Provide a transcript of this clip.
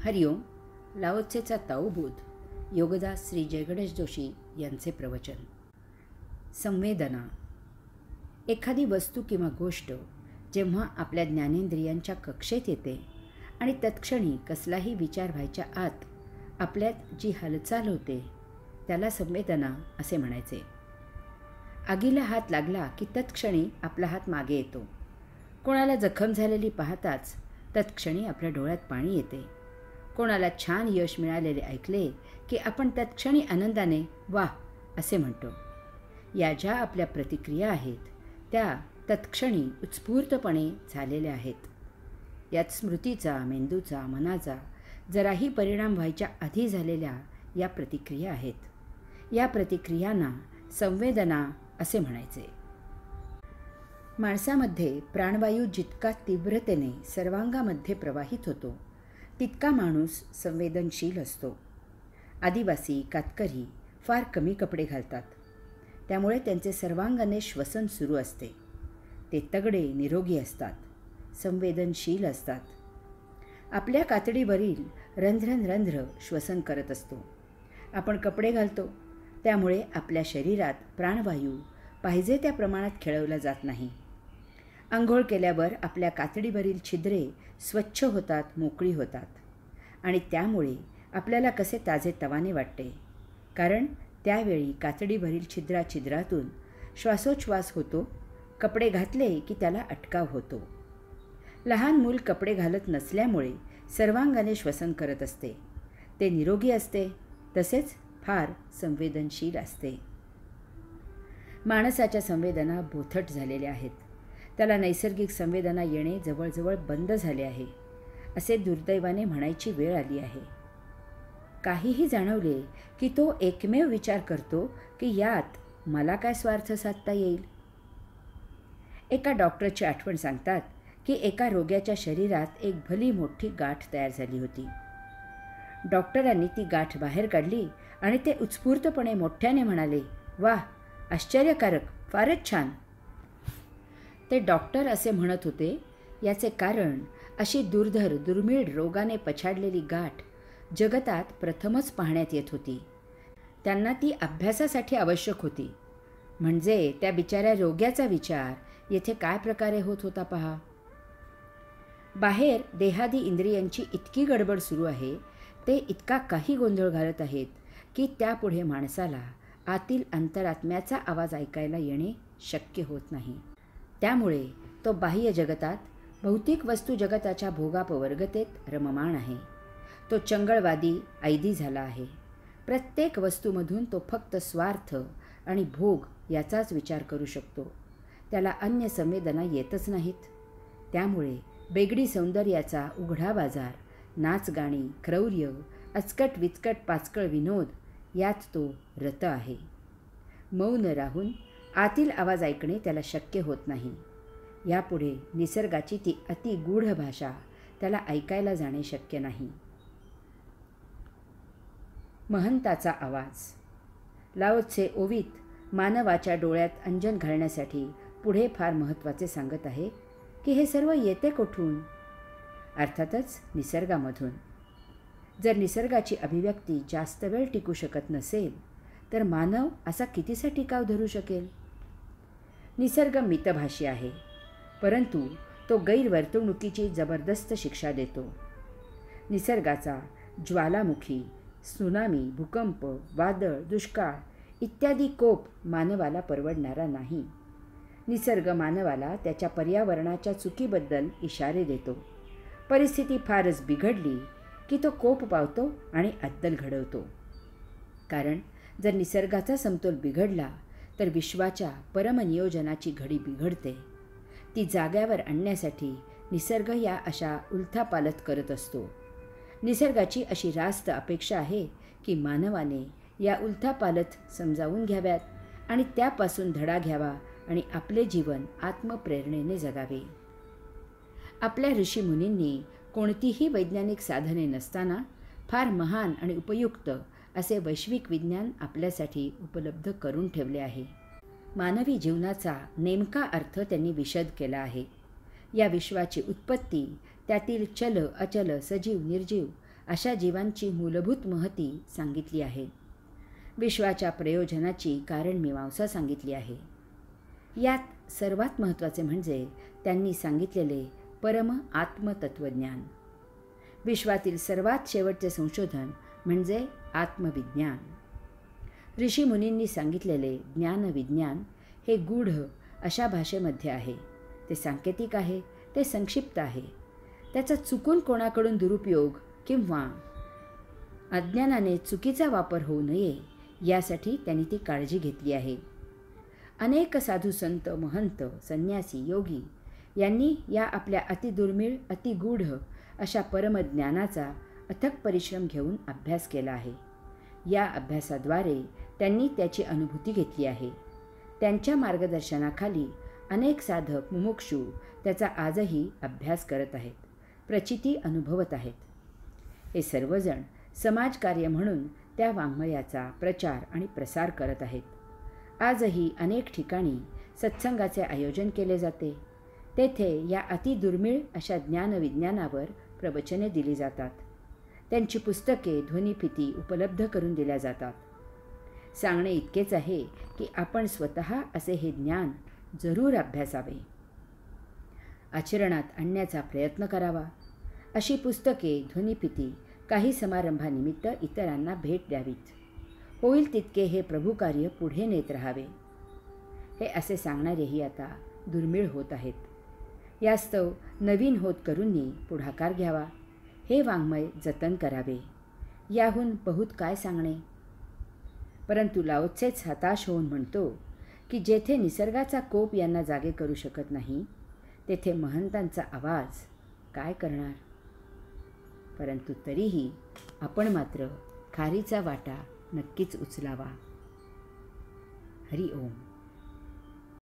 हरिओम. लाओत्सेचा ताओबोध योगदास श्री जयगणेश जोशी यांचे प्रवचन. संवेदना. एखादी वस्तू किंवा गोष्ट जेव्हा आपल्या ज्ञानेंद्रियांच्या कक्षेत येते आणि तत्क्षणी कसलाही विचार व्हायच्या आत आपल्यात जी हालचाल होते त्याला संवेदना असे म्हणायचे. आगीला हात लागला की तत्क्षणी आपला हात मागे येतो. कोणाला जखम झालेली पाहताच तत्क्षणी आपल्या डोळ्यात पाणी येते. कोणाला छान यश मिळालेले ऐकले की आपण तत्क्षणी आनंदाने वाह असे म्हणतो. या ज्या आपल्या प्रतिक्रिया आहेत त्या तत्क्षणी उत्स्फूर्तपणे झालेल्या आहेत. यात स्मृतीचा, मेंदूचा, मनाचा जराही परिणाम व्हायच्या आधी झालेल्या या प्रतिक्रिया आहेत. या प्रतिक्रियांना संवेदना असे म्हणायचे. माणसामध्ये प्राणवायू जितका तीव्रतेने सर्वांगामध्ये प्रवाहित होतो तितका माणूस संवेदनशील असतो. आदिवासी, कातकरी फार कमी कपडे घालतात, त्यामुळे त्यांचे सर्वांगाने श्वसन सुरू असते. ते तगडे, निरोगी असतात, संवेदनशील असतात. आपल्या कातडीवरील रंध्र श्वसन करत असतो. आपण कपडे घालतो, त्यामुळे आपल्या शरीरात प्राणवायू पाहिजे त्या प्रमाणात खेळवला जात नाही. अंघोळ केल्यावर आपल्या कातडीवरील छिद्रे स्वच्छ होतात, मोकळी होतात आणि त्यामुळे आपल्याला कसे ताजेतवाने वाटते, कारण त्यावेळी कातडीवरील छिद्रातून श्वासोच्छ्वास होतो. कपडे घातले की त्याला अटकाव होतो. लहान मूल कपडे घालत नसल्यामुळे सर्वांगाने श्वसन करत असते. ते निरोगी असते, तसेच फार संवेदनशील असते. माणसाच्या संवेदना बोथट झालेल्या आहेत. त्याला नैसर्गिक संवेदना येणे जवळजवळ बंद झाले आहे असे दुर्दैवाने म्हणायची वेळ आली आहे. काहीही जाणवले की तो एकमेव विचार करतो की यात मला काय स्वार्थ साधता येईल. एका डॉक्टरची आठवण सांगतात की एका रोग्याच्या शरीरात एक भली मोठी गाठ तयार झाली होती. डॉक्टरांनी ती गाठ बाहेर काढली आणि ते उत्स्फूर्तपणे मोठ्याने म्हणाले, वाह, आश्चर्यकारक, फारच छान. ते डॉक्टर असे म्हणत होते याचे कारण अशी दुर्मिळ रोगाने पछाडलेली गाठ जगतात प्रथमच पाहण्यात येत होती. त्यांना ती अभ्यासासाठी आवश्यक होती. म्हणजे त्या बिचाऱ्या रोग्याचा विचार येथे काय प्रकारे होत होता पहा. बाहेर देहादी इंद्रियांची इतकी गडबड सुरू आहे, ते इतका काही गोंधळ घालत आहेत की त्यापुढे माणसाला आतील अंतरात्म्याचा आवाज ऐकायला येणे शक्य होत नाही. त्यामुळे तो बाह्य जगतात, भौतिक वस्तू जगताच्या भोगापवर्गतेत रममाण आहे. तो चंगळवादी, ऐदी झाला आहे. प्रत्येक वस्तूमधून तो फक्त स्वार्थ आणि भोग याचाच विचार करू शकतो. त्याला अन्य संवेदना येतच नाहीत. त्यामुळे बेगडी सौंदर्याचा उघडा बाजार, नाचगाणी, क्रौर्य, अचकट विचकट पाचकळ विनोद यात तो रत आहे. मौन राहून आतील आवाज ऐकणे त्याला शक्य होत नाही. यापुढे निसर्गाची ती अतिगूढ भाषा त्याला ऐकायला जाणे शक्य नाही. महंताचा आवाज. लाओत्से ओवीत मानवाच्या डोळ्यात अंजन घालण्यासाठी पुढे फार महत्त्वाचे सांगत आहे की हे सर्व येते कोठून? अर्थातच निसर्गामधून. जर निसर्गाची अभिव्यक्ती जास्त वेळ टिकू शकत नसेल तर मानव असा कितीसा टिकाव धरू शकेल? निसर्ग मितभाषी आहे, परंतु तो गैरवर्तणुकीची जबरदस्त शिक्षा देतो. निसर्गाचा ज्वालामुखी, त्सुनामी, भूकंप, वादळ, दुष्काळ इत्यादी कोप मानवाला परवडणारा नाही. निसर्ग मानवाला त्याच्या पर्यावरणाच्या चुकीबद्दल इशारे देतो. परिस्थिती फारच बिघडली की तो कोप पावतो आणि अद्दल घडवतो. कारण जर निसर्गाचा समतोल बिघडला तर विश्वाच्या परमनियोजनाची घडी बिघडते. ती जाग्यावर आणण्यासाठी निसर्ग या अशा उलथापालथ करत असतो. निसर्गाची अशी रास्त अपेक्षा आहे की मानवाने या उलथापालथ समजावून घ्याव्यात आणि त्यापासून धडा घ्यावा आणि आपले जीवन आत्मप्रेरणेने जगावे. आपल्या ऋषीमुनींनी कोणतीही वैज्ञानिक साधने नसताना फार महान आणि उपयुक्त असे वैश्विक विज्ञान आपल्यासाठी उपलब्ध करून ठेवले आहे. मानवी जीवनाचा नेमका अर्थ त्यांनी विशद केला आहे. या विश्वाची उत्पत्ती, त्यातील चल अचल, सजीव निर्जीव अशा जीवांची मूलभूत महती सांगितली आहे. विश्वाच्या प्रयोजनाची कारणमीमांसा सांगितली आहे. यात सर्वात महत्त्वाचे म्हणजे त्यांनी सांगितलेले परम आत्मतत्वज्ञान. विश्वातील सर्वात शेवटचे संशोधन म्हणजे आत्मविज्ञान. ऋषीमुनींनी सांगितलेले ज्ञानविज्ञान हे गूढ अशा भाषेमध्ये आहे. ते सांकेतिक आहे, ते संक्षिप्त आहे. त्याचा चुकून कोणाकडून दुरुपयोग किंवा अज्ञानाने चुकीचा वापर होऊ नये यासाठी त्यांनी ती काळजी घेतली आहे. अनेक साधू संत महंत संन्यासी योगी यांनी या आपल्या अतिदुर्मिळ अतिगूढ अशा परमज्ञानाचा अथक परिश्रम घेऊन अभ्यास केला आहे. या अभ्यासाद्वारे त्यांनी त्याची अनुभूती घेतली आहे. त्यांच्या मार्गदर्शनाखाली अनेक साधक मुमुक्षू त्याचा आजही अभ्यास करत आहेत, प्रचिती अनुभवत आहेत. हे सर्वजण समाजकार्य म्हणून त्या वाङ्मयाचा प्रचार आणि प्रसार करत आहेत. आजही अनेक ठिकाणी सत्संगाचे आयोजन केले जाते. तेथे या अतिदुर्मिळ अशा ज्ञानविज्ञानावर प्रवचने दिली जातात. त्यांची पुस्तके ध्वनिफिती उपलब्ध करून दिल्या जातात. सांगणे इतकेच आहे की आपण स्वतः असे हे ज्ञान जरूर अभ्यासावे, आचरणात आणण्याचा प्रयत्न करावा. अशी पुस्तके ध्वनिफिती काही समारंभानिमित्त इतरांना भेट द्यावीत. होईल तितके हे प्रभुकार्य पुढे नेत राहावे. हे असे सांगणारेही आता दुर्मिळ होत आहेत. यास्तव नवीन होत करूंनी पुढाकार घ्यावा. हे वाङ्मय जतन करावे. याहून बहुत काय सांगणे. परंतु लाओत्सेच हताश होऊन म्हणतो की जेथे निसर्गाचा कोप यांना जागे करू शकत नाही, तेथे महंतांचा आवाज काय करणार. परंतु तरीही आपण मात्र खारीचा वाटा नक्कीच उचलावा. हरि ओम.